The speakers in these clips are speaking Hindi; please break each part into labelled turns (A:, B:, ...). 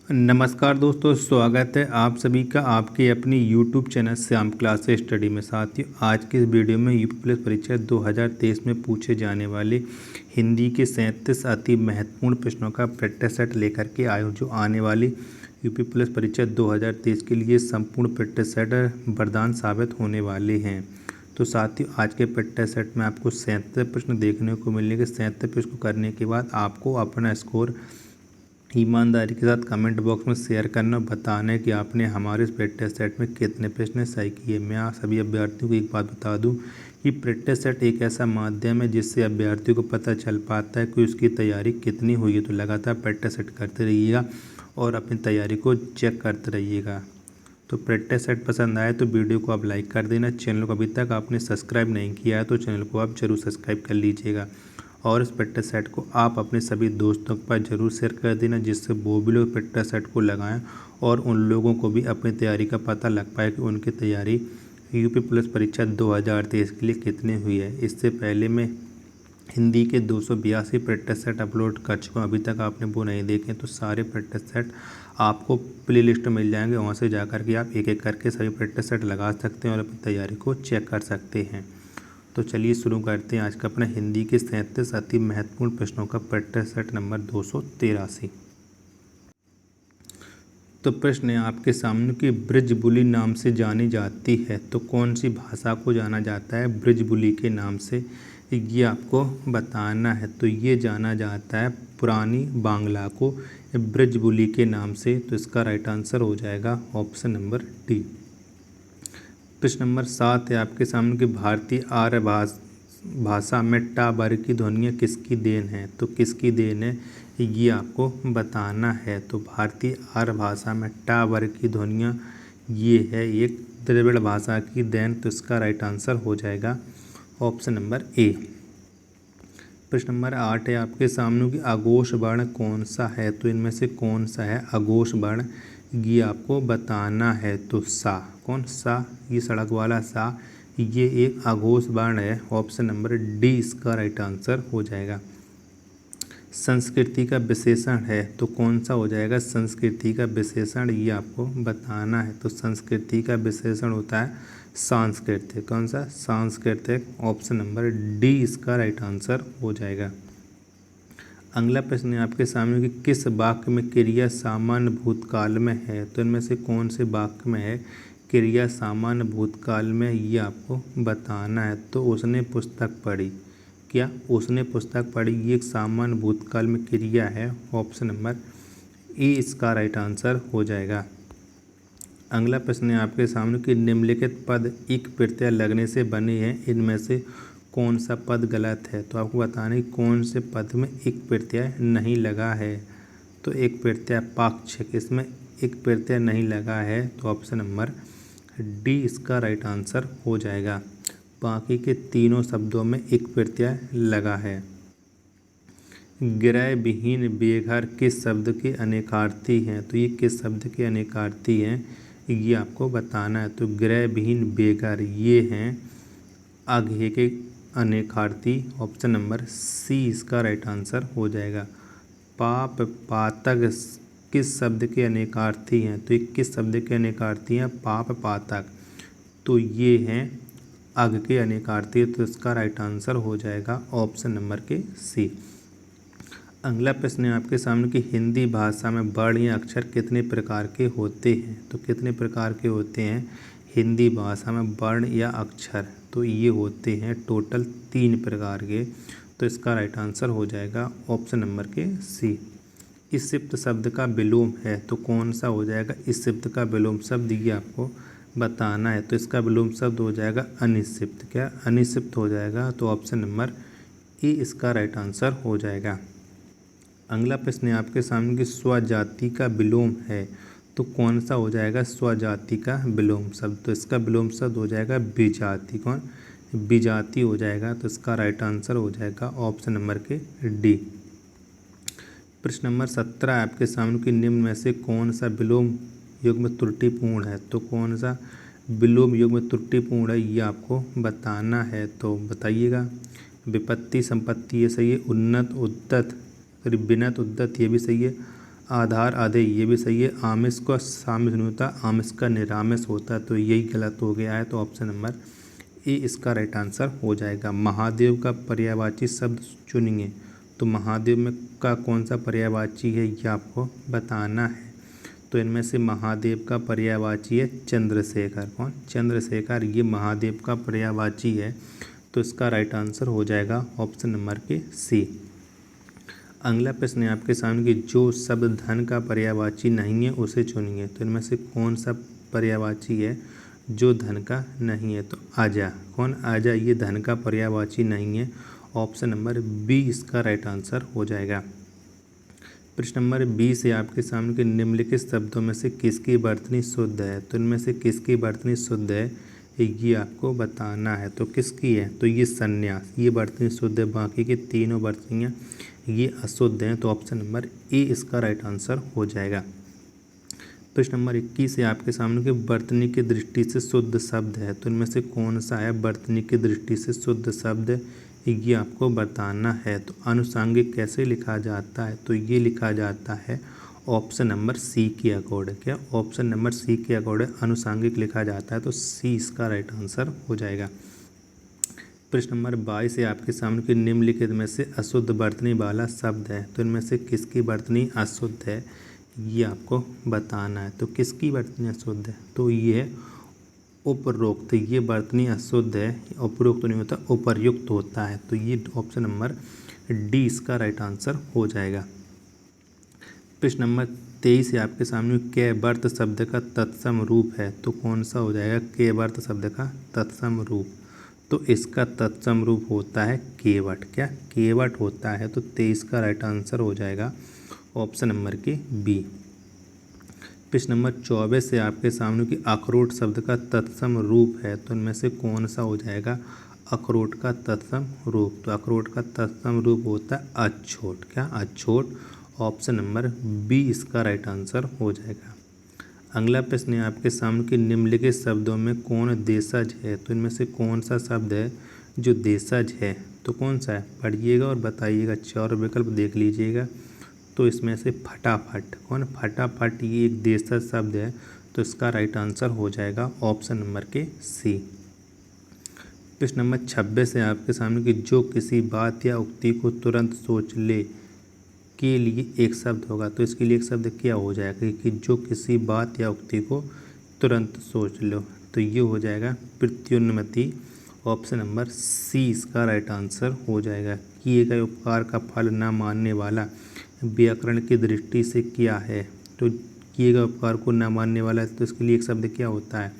A: नमस्कार दोस्तों, स्वागत है आप सभी का आपके अपनी YouTube channel Shyam classes study में। साथियों, आज के इस वीडियो में यूपी पुलिस परीक्षा 2023 में पूछे जाने वाले हिंदी के 37 अति महत्वपूर्ण प्रश्नों का प्रैक्टिस सेट लेकर के आए हूँ, जो आने वाली यूपी पुलिस परीक्षा 2023 के लिए संपूर्ण प्रैक्टिस सेट वरदान साबित होने वाले हैं। तो साथियों, आज के प्रैक्टिस सेट में आपको 37 प्रश्न देखने को मिलेंगे। 37 प्रश्न को करने के बाद आपको अपना स्कोर ईमानदारी के साथ कमेंट बॉक्स में शेयर करना, बताना है कि आपने हमारे इस प्रैक्टिस सेट में कितने प्रश्न सही किए। मैं आप सभी अभ्यर्थियों को एक बात बता दूं कि प्रैक्टिस सेट एक ऐसा माध्यम है जिससे अभ्यर्थियों को पता चल पाता है कि उसकी तैयारी कितनी हुई है। तो लगातार प्रैक्टिस सेट करते रहिएगा और अपनी तैयारी को चेक करते रहिएगा। तो प्रैक्टिस सेट पसंद आए तो वीडियो को आप लाइक कर देना। चैनल को अभी तक आपने सब्सक्राइब नहीं किया है तो चैनल को आप जरूर सब्सक्राइब कर लीजिएगा और इस प्रैक्टिस सेट को आप अपने सभी दोस्तों के पास ज़रूर शेयर कर देना, जिससे वो भी लोग प्रैक्टिस सेट को लगाएं और उन लोगों को भी अपनी तैयारी का पता लग पाए कि उनकी तैयारी यूपी पुलिस परीक्षा 2023 के लिए कितनी हुई है। इससे पहले मैं हिंदी के 282 प्रैक्टिस सेट अपलोड कर चुका हूँ। अभी तक आपने वो नहीं देखे तो सारे प्रैक्टिस सेट आपको प्ले लिस्ट मिल जाएंगे, वहाँ से जा कर के आप एक एक करके सभी प्रैक्टिस सेट लगा सकते हैं और अपनी तैयारी को चेक कर सकते हैं। तो चलिए शुरू करते हैं आज का अपना हिंदी के 37 अति महत्वपूर्ण प्रश्नों का प्रैक्टिस सेट नंबर 283। तो प्रश्न है आपके सामने कि ब्रजबुली नाम से जानी जाती है, तो कौन सी भाषा को जाना जाता है ब्रजबुली के नाम से, ये आपको बताना है। तो ये जाना जाता है पुरानी बांग्ला को ब्रजबुली के नाम से। तो इसका राइट आंसर हो जाएगा ऑप्शन नंबर डी। प्रश्न नंबर 7 है आपके सामने कि भारतीय आर्य भाषा में टा वर्ग की ध्वनियाँ किसकी देन है। तो किसकी देन है ये आपको बताना है। तो भारतीय आर्य भाषा में टा वर्ग की ध्वनियाँ ये है एक द्रविड़ भाषा की देन। तो इसका राइट आंसर हो जाएगा ऑप्शन नंबर ए। प्रश्न नंबर 8 है आपके सामने कि अघोष वर्ण कौन सा है। तो इनमें से कौन सा है अघोष वर्ण, ये आपको बताना है। तो सा, कौन सा, ये सड़क वाला सा, ये एक अघोष वर्ण है। ऑप्शन नंबर डी इसका राइट आंसर हो जाएगा। संस्कृति का विशेषण है तो कौन सा हो जाएगा संस्कृति का विशेषण, ये आपको बताना है। तो संस्कृति का विशेषण होता है सांस्कृतिक। कौन सा, सांस्कृतिक। ऑप्शन नंबर डी इसका राइट आंसर हो जाएगा। अगला प्रश्न है आपके सामने कि किस वाक्य में क्रिया सामान्य भूतकाल में है। तो इनमें से कौन से वाक्य में है क्रिया सामान्य भूतकाल में, ये आपको बताना है। तो उसने पुस्तक पढ़ी, क्या उसने पुस्तक पढ़ी, ये एक सामान्य भूतकाल में क्रिया है। ऑप्शन नंबर ए इसका राइट आंसर हो जाएगा। अगला प्रश्न है आपके सामने कि निम्नलिखित पद इक प्रत्यय लगने से बने हैं, इनमें से कौन सा पद गलत है। तो आपको बताना है कौन से पद में एक प्रत्यय नहीं लगा है। तो एक प्रत्यय पाक्षिक, इसमें एक प्रत्यय नहीं लगा है। तो ऑप्शन नंबर डी इसका राइट आंसर हो जाएगा। बाकी के तीनों शब्दों में एक प्रत्यय लगा है। गृह विहीन बेघर किस शब्द के अनेकार्थी हैं। तो ये किस शब्द के अनेकार्थी हैं ये आपको बताना है। तो गृह विहीन बेघर ये हैं अघे के अनेकार्थी। ऑप्शन नंबर सी इसका राइट आंसर हो जाएगा। पाप पातक किस शब्द के अनेकार्थी हैं। तो ये किस शब्द के अनेकार्थी हैं पाप पातक, तो ये हैं अघ के अनेकार्थी। तो इसका राइट आंसर हो जाएगा ऑप्शन नंबर के सी। अगला प्रश्न है आपके सामने कि हिंदी भाषा में वर्ण या अक्षर कितने प्रकार के होते हैं। तो कितने प्रकार के होते हैं हिंदी भाषा में वर्ण या अक्षर, तो ये होते हैं टोटल 3 प्रकार के। तो इसका राइट आंसर हो जाएगा ऑप्शन नंबर के सी। इस सिप्त शब्द का विलोम है तो कौन सा हो जाएगा इस सिप्त का विलोम शब्द, ये आपको बताना है। तो इसका विलोम शब्द हो जाएगा अनिसिप्त, क्या अनिसिप्त हो जाएगा। तो ऑप्शन नंबर ए इसका राइट आंसर हो जाएगा। अगला प्रश्न है आपके सामने कि स्वजाति का विलोम है तो कौन सा हो जाएगा स्वजाति का विलोम शब्द। तो इसका विलोम शब्द हो जाएगा विजाति, कौन विजाति हो जाएगा। तो इसका राइट आंसर हो जाएगा ऑप्शन नंबर के डी। प्रश्न नंबर 17 आपके सामने कि निम्न में से कौन सा विलोम युग्म त्रुटिपूर्ण है। तो कौन सा विलोम युग्म त्रुटिपूर्ण है ये आपको बताना है। तो बताइएगा। विपत्ति संपत्ति ये सही है। उन्नत उद्दत, सॉरी विनत उद्दत ये भी सही है। आधार आधे ये भी सही है। आमिष का सामिष नहीं होता, आमिष का निरामिष होता है, तो यही गलत हो गया है। तो ऑप्शन नंबर ए इसका राइट आंसर हो जाएगा। महादेव का पर्यायवाची शब्द चुनिए। तो महादेव में का कौन सा पर्यायवाची है ये आपको बताना है। तो इनमें से महादेव का पर्यायवाची है चंद्रशेखर। कौन? चंद्रशेखर, ये महादेव का पर्यायवाची है। तो इसका राइट आंसर हो जाएगा ऑप्शन नंबर के सी। अगला प्रश्न है आपके सामने कि जो शब्द धन का पर्यायवाची नहीं है उसे चुनिए। तो इनमें से कौन सा पर्यायवाची है जो धन का नहीं है? तो आजा। कौन? आजा, ये धन का पर्यायवाची नहीं है। ऑप्शन नंबर बी इसका राइट आंसर हो जाएगा। प्रश्न नंबर 20 है आपके सामने के निम्नलिखित शब्दों में से किसकी वर्तनी शुद्ध है? तो इनमें से किसकी वर्तनी शुद्ध है ये आपको बताना है। तो किसकी है? तो ये संन्यास, ये वर्तनी शुद्ध है। बाकी की तीनों वर्तनियाँ ये अशुद्ध हैं। तो ऑप्शन नंबर ए इसका राइट आंसर हो जाएगा। प्रश्न नंबर 21 है आपके सामने के वर्तनी की दृष्टि से शुद्ध शब्द है। तो इनमें से कौन सा है वर्तनी की दृष्टि से शुद्ध शब्द ये आपको बताना है। तो आनुषंगिक कैसे लिखा जाता है? तो ये लिखा जाता है ऑप्शन नंबर सी के अकॉर्डिंग। क्या? ऑप्शन नंबर सी के अकॉर्डिंग आनुषंगिक लिखा जाता है। तो सी इसका राइट आंसर हो जाएगा। प्रश्न नंबर 22 है आपके सामने कि निम्नलिखित में से अशुद्ध वर्तनी वाला शब्द है। तो इनमें से किसकी वर्तनी अशुद्ध है ये आपको बताना है। तो किसकी वर्तनी अशुद्ध है? तो ये है उपरोक्त, ये वर्तनी अशुद्ध है। उपरोक्त नहीं होता, उपर्युक्त होता है। तो ये ऑप्शन नंबर डी इसका राइट आंसर हो जाएगा। प्रश्न नंबर 23 है आपके सामने केवर्त शब्द का तत्सम रूप है। तो कौन सा हो जाएगा केवर्त शब्द का तत्सम रूप? तो इसका तत्सम रूप होता है केवट। क्या? केवट होता है। तो 23 का राइट आंसर हो जाएगा ऑप्शन नंबर के बी। प्रश्न नंबर 24 से आपके सामने कि अखरोट शब्द का तत्सम रूप है। तो इनमें से कौन सा हो जाएगा अखरोट का तत्सम रूप? तो अखरोट का तत्सम रूप होता है अछोट। क्या? अछोट। ऑप्शन नंबर बी इसका राइट आंसर हो जाएगा। अगला प्रश्न है आपके सामने कि निम्नलिखित शब्दों में कौन देशज है? तो इनमें से कौन सा शब्द है जो देशज है? तो कौन सा है? पढ़िएगा और बताइएगा, चार विकल्प देख लीजिएगा। तो इसमें से फटाफट। कौन? फटाफट, ये एक देशज शब्द है। तो इसका राइट आंसर हो जाएगा ऑप्शन नंबर के सी। प्रश्न नंबर 26 है आपके सामने कि जो किसी बात या उक्ति को तुरंत सोच ले के लिए एक शब्द होगा। तो इसके लिए एक शब्द क्या हो जाएगा कि जो किसी बात या उक्ति को तुरंत सोच लो? तो ये हो जाएगा प्रत्युन्नति। ऑप्शन नंबर सी इसका राइट आंसर हो जाएगा। किए गए उपकार का फल न मानने वाला व्याकरण की दृष्टि से क्या है? तो किए गए उपकार को न मानने वाला है। तो इसके लिए एक शब्द क्या होता है?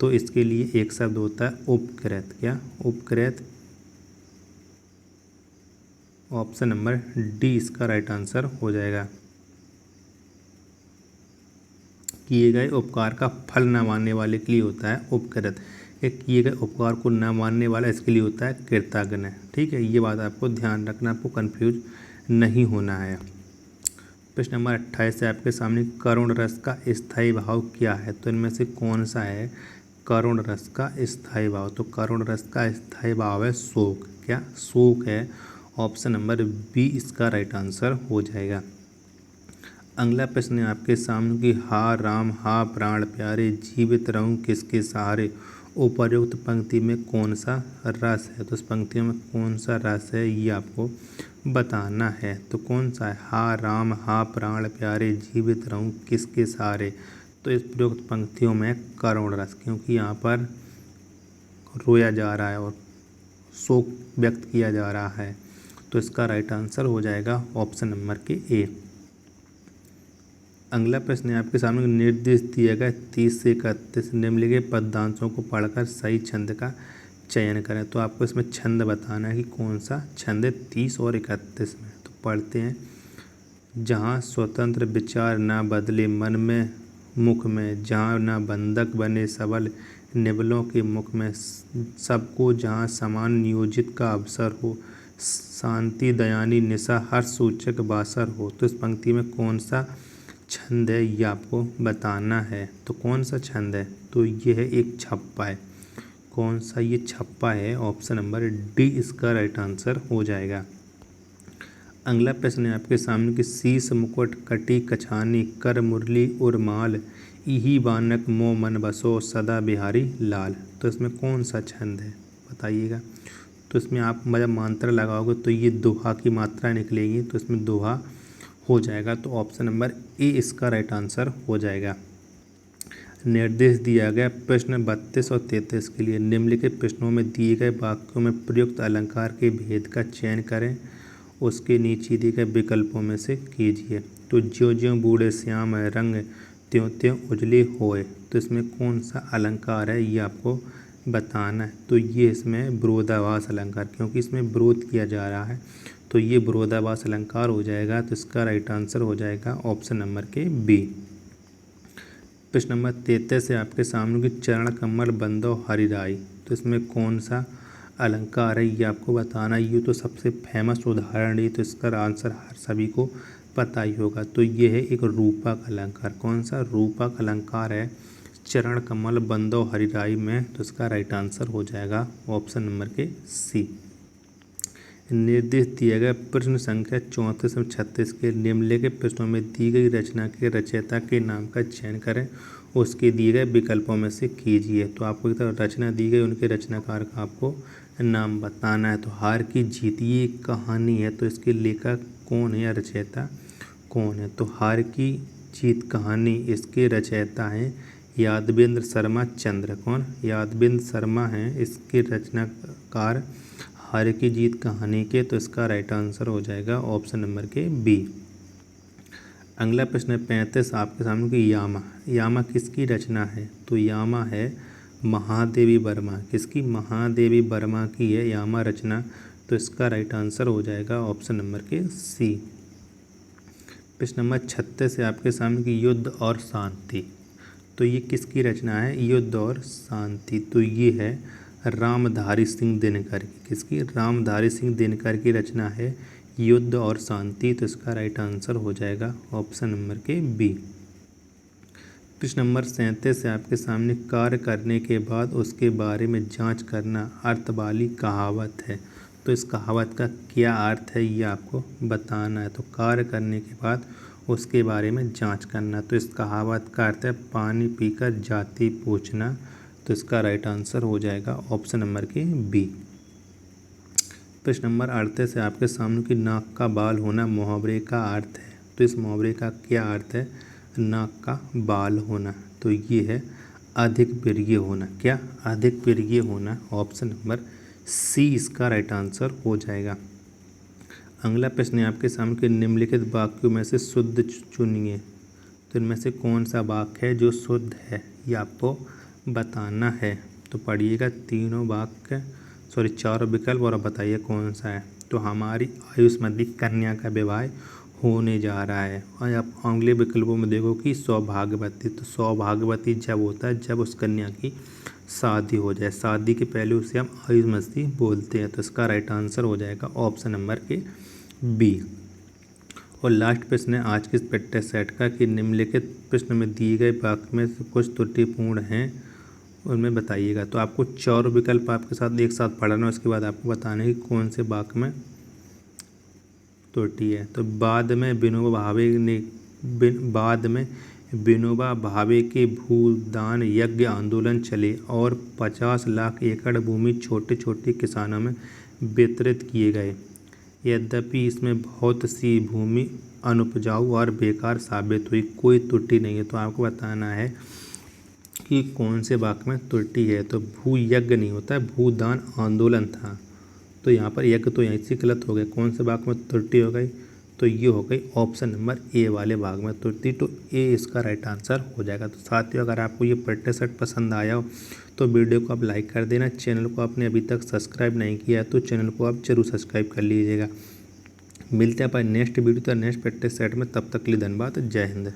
A: तो इसके लिए एक शब्द होता है उपकृत। क्या? उपकृत। ऑप्शन नंबर डी इसका राइट आंसर हो जाएगा। किए गए उपकार का फल न मानने वाले के लिए होता है उपकृत। एक किए गए उपकार को न मानने वाला इसके लिए होता है कृतज्ञ। ठीक है, ये बात आपको ध्यान रखना, आपको कंफ्यूज नहीं होना है। प्रश्न नंबर 28 है आपके सामने करुण रस का स्थायी भाव क्या है? तो इनमें से कौन सा है करुण रस का स्थायी भाव? तो करुण रस का स्थायी भाव है शोक। क्या? शोक है। ऑप्शन नंबर बी इसका राइट आंसर हो जाएगा। अगला प्रश्न है आपके सामने कि हा राम हा प्राण प्यारे जीवित रहूं किसके सहारे। उपर्युक्त पंक्ति में कौन सा रस है? तो इस पंक्ति में कौन सा रस है ये आपको बताना है। तो कौन सा है? हा राम हा प्राण प्यारे जीवित रहूं किसके सहारे। तो इस प्रयुक्त पंक्तियों में करुण रस, क्योंकि यहाँ पर रोया जा रहा है और शोक व्यक्त किया जा रहा है। तो इसका राइट आंसर हो जाएगा ऑप्शन नंबर के ए। अगला प्रश्न है आपके सामने निर्देश दिया गया 30 से 31 निम्नलिखित पद्यांशों को पढ़कर सही छंद का चयन करें। तो आपको इसमें छंद बताना है कि कौन सा छंद है 30 और 31 में। तो पढ़ते हैं। जहाँ स्वतंत्र विचार ना बदले मन में मुख में, जहाँ ना बंधक बने सबल निबलों के मुख में, सबको जहाँ समान नियोजित का अवसर हो, शांति दयानी निशा हर्ष सूचक बासर हो। तो इस पंक्ति में कौन सा छंद है ये आपको बताना है। तो कौन सा छंद है? तो ये है एक छप्पा है। कौन सा ये छप्पा है? ऑप्शन नंबर डी इसका राइट आंसर हो जाएगा। अगला प्रश्न है आपके सामने कि शीश मुकुट कटी कछानी कर मुरली उर्माल इही बानक मो मन बसो सदा बिहारी लाल। तो इसमें कौन सा छंद है बताइएगा। तो इसमें आप मतलब मात्रा लगाओगे तो ये दोहा की मात्रा निकलेगी, तो इसमें दोहा हो जाएगा। तो ऑप्शन नंबर ए इसका राइट आंसर हो जाएगा। निर्देश दिया गया प्रश्न 32 और 33 के लिए निम्नलिखित प्रश्नों में दिए गए वाक्यों में प्रयुक्त अलंकार के भेद का चयन करें, उसके नीचे दिए गए विकल्पों में से कीजिए। तो ज्यों ज्यों बूढ़े श्याम रंग त्यों त्यों उजले होए। तो इसमें कौन सा अलंकार है ये आपको बताना है। तो ये इसमें विरोधाभास अलंकार, क्योंकि इसमें विरोध किया जा रहा है तो ये विरोधाभास अलंकार हो जाएगा। तो इसका राइट आंसर हो जाएगा ऑप्शन नंबर के बी। प्रश्न नंबर 33 है आपके सामने कि चरण कमल बंदो हरिराई। तो इसमें कौन सा अलंकार है ये आपको बताना। ये तो सबसे फेमस उदाहरण है, तो इसका आंसर हर सभी को पता ही होगा। तो ये है एक रूपक अलंकार। कौन सा रूपक अलंकार है चरण कमल बंदो हरिराई में। तो इसका राइट आंसर हो जाएगा ऑप्शन नंबर के सी। निर्देश दिया गया प्रश्न संख्या 34 और 36 के निम्नलिखित प्रश्नों में दी गई रचना के रचयिता के नाम का चयन करें, उसके दिए गए विकल्पों में से कीजिए। तो आपको एक तरह रचना दी गई, उनके रचनाकार का आपको नाम बताना है। तो हार की जीत ये कहानी है, तो इसके लेखक कौन है या रचयिता कौन है। तो हार की जीत कहानी इसके रचयिता हैं यादवेंद्र शर्मा चंद्र। कौन यादवेंद्र शर्मा हैं इसके रचनाकार हार की जीत कहानी के। तो इसका राइट आंसर हो जाएगा ऑप्शन नंबर के बी। अगला प्रश्न है 35 आपके सामने कि यामा। यामा किसकी रचना है। तो यामा है महादेवी वर्मा। किसकी महादेवी वर्मा की है यामा रचना। तो इसका राइट आंसर हो जाएगा ऑप्शन नंबर के सी। प्रश्न नंबर 36 है आपके सामने कि युद्ध और शांति। तो ये किसकी रचना है युद्ध और शांति। तो ये है रामधारी सिंह दिनकर की। किसकी रामधारी सिंह दिनकर की रचना है युद्ध और शांति। तो इसका राइट आंसर हो जाएगा ऑप्शन नंबर के बी। प्रश्न नंबर 37 है आपके सामने कार्य करने के बाद उसके बारे में जांच करना अर्थ वाली कहावत है। तो इस कहावत का क्या अर्थ है ये आपको बताना है। तो कार्य करने के बाद उसके बारे में जांच करना। तो इस कहावत का अर्थ है पानी पीकर जाति पूछना। तो इसका राइट आंसर हो जाएगा ऑप्शन नंबर के बी। प्रश्न नंबर 38 है आपके सामने कि नाक का बाल होना मुहावरे का अर्थ है। तो इस मुहावरे का क्या अर्थ है नाक का बाल होना। तो ये है अधिक प्रिय होना। क्या अधिक प्रिय होना। ऑप्शन नंबर सी इसका राइट आंसर हो जाएगा। अगला प्रश्न है आपके सामने कि निम्नलिखित वाक्यों में से शुद्ध चुनिए। तो इनमें से कौन सा वाक्य है जो शुद्ध है ये आपको बताना है। तो पढ़िएगा तीनों वाक्य चारों विकल्प और बताइए कौन सा है। तो हमारी आयुष्मती कन्या का विवाह होने जा रहा है। और आप अगले विकल्पों में देखो कि सौभाग्यवती। तो सौभाग्यवती जब होता है जब उस कन्या की शादी हो जाए। शादी के पहले उसे हम आयुष्मती बोलते हैं। तो इसका राइट आंसर हो जाएगा ऑप्शन नंबर के बी। और लास्ट प्रश्न है आज के इस प्रैक्टिस सेट का कि निम्नलिखित प्रश्न में दिए गए वाक्य में से कुछ त्रुटिपूर्ण हैं उनमें बताइएगा। तो आपको चारों विकल्प आपके साथ एक साथ पढ़ना है, उसके बाद आपको बताना है कि कौन से वाक्य में त्रुटि है। तो बाद में विनोबा भावे के भूदान यज्ञ आंदोलन चले और 50 लाख एकड़ भूमि छोटे छोटे किसानों में वितरित किए गए। यद्यपि इसमें बहुत सी भूमि अनुपजाऊ और बेकार साबित हुई। कोई त्रुटि नहीं है। तो आपको बताना है कि कौन से वाक्य में त्रुटि है। तो भू यज्ञ नहीं होता है भूदान आंदोलन था। तो यहाँ पर यज्ञ तो यहीं से गलत हो गया। कौन से वाक्य में त्रुटि हो गई। तो ये हो गई ऑप्शन नंबर ए वाले भाग में त्रुटि। तो ए इसका राइट आंसर हो जाएगा। तो साथियों अगर आपको ये प्रैक्टिस सेट पसंद आया हो तो वीडियो को आप लाइक कर देना। चैनल को आपने अभी तक सब्सक्राइब नहीं किया है तो चैनल को आप जरूर सब्सक्राइब कर लीजिएगा। मिलते हैं अपन नेक्स्ट वीडियो तो नेक्स्ट प्रैक्टिस सेट में। तब तक के लिए धन्यवाद। जय हिंद।